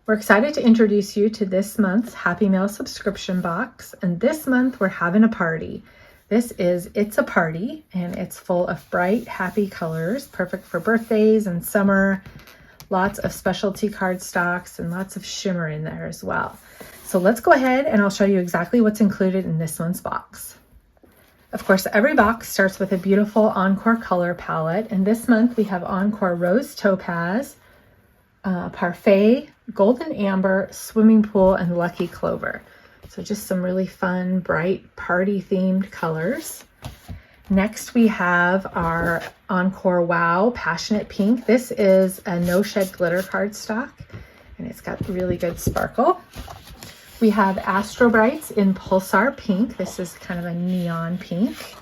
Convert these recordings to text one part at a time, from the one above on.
We're excited to introduce you to this month's Happy Mail subscription box, and this month we're having a party. This is It's a Party, and it's full of bright, happy colors, perfect for birthdays and summer. Lots of specialty cardstocks and lots of shimmer in there as well. So let's go ahead and I'll show you exactly what's included in this month's box. Of course, every box starts with a beautiful Encore color palette, and this month we have Encore Rose Topaz, Parfait, Golden Amber, Swimming Pool, and Lucky Clover. So just some really fun, bright, party-themed colors. Next, we have our Encore Wow Passionate Pink. This is a no-shed glitter cardstock, and it's got really good sparkle. We have Astro Brights in Pulsar Pink. This is kind of a neon pink.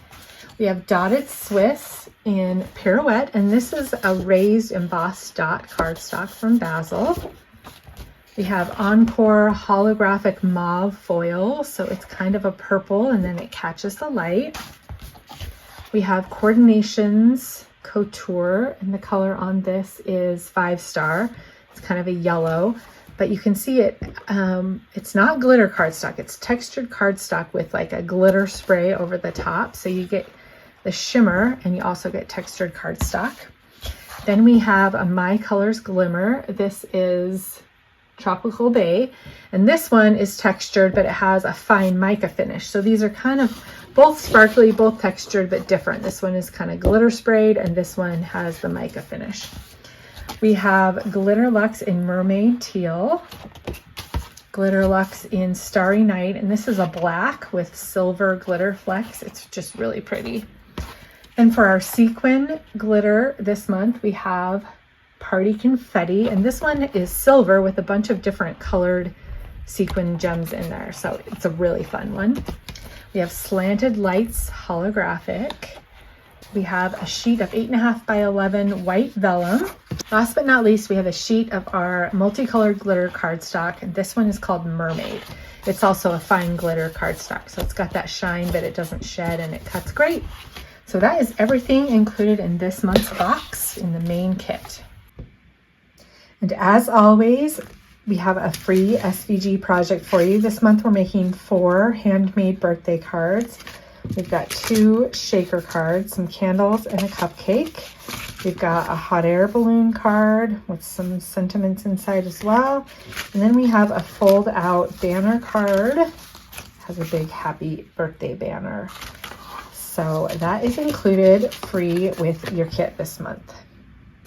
We have Dotted Swiss in Pirouette, and this is a raised embossed dot cardstock from Basil. We have Encore Holographic Mauve Foil, so it's kind of a purple and then it catches the light. We have Coordinations Couture, and the color on this is 5 Star. It's kind of a yellow, but you can see it, it's not glitter cardstock, it's textured cardstock with like a glitter spray over the top. So you get the shimmer and you also get textured cardstock. Then we have a My Colors Glimmer. This is Tropical Bay, and this one is textured, but it has a fine mica finish. So these are kind of both sparkly, both textured, but different. This one is kind of glitter sprayed, and this one has the mica finish. We have Glitter Luxe in Mermaid Teal, Glitter Luxe in Starry Night, and this is a black with silver glitter flecks. It's just really pretty. And for our sequin glitter this month, we have Party Confetti, and this one is silver with a bunch of different colored sequin gems in there. So it's a really fun one. We have Slanted Lights Holographic. We have a sheet of 8.5 by 11 white vellum. Last but not least, we have a sheet of our multicolored glitter cardstock, and this one is called Mermaid. It's also a fine glitter cardstock, so it's got that shine, but it doesn't shed and it cuts great. So that is everything included in this month's box in the main kit. And as always, we have a free SVG project for you. This month we're making 4 handmade birthday cards. We've got 2 shaker cards, some candles, and a cupcake. We've got a hot air balloon card with some sentiments inside as well. And then we have a fold out banner card. It has a big happy birthday banner. So that is included free with your kit this month.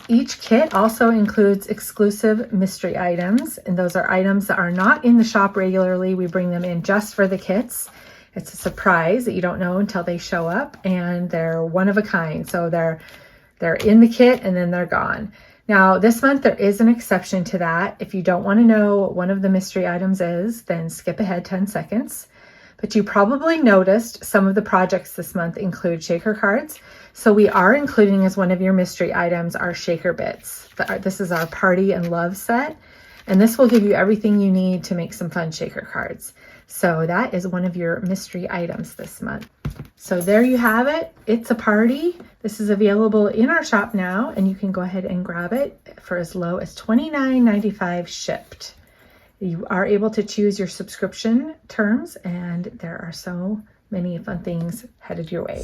Each kit also includes exclusive mystery items, and those are items that are not in the shop regularly. We bring them in just for the kits. It's a surprise that you don't know until they show up, and they're one of a kind. So they're in the kit and then they're gone. Now this month there is an exception to that. If you don't want to know what one of the mystery items is, then skip ahead 10 seconds. But you probably noticed some of the projects this month include shaker cards. So we are including as one of your mystery items our shaker bits. This is our Party and Love set, and this will give you everything you need to make some fun shaker cards. So that is one of your mystery items this month. So there you have it. It's a Party. This is available in our shop now, and you can go ahead and grab it for as low as $29.95 shipped. You are able to choose your subscription terms, and there are so many fun things headed your way.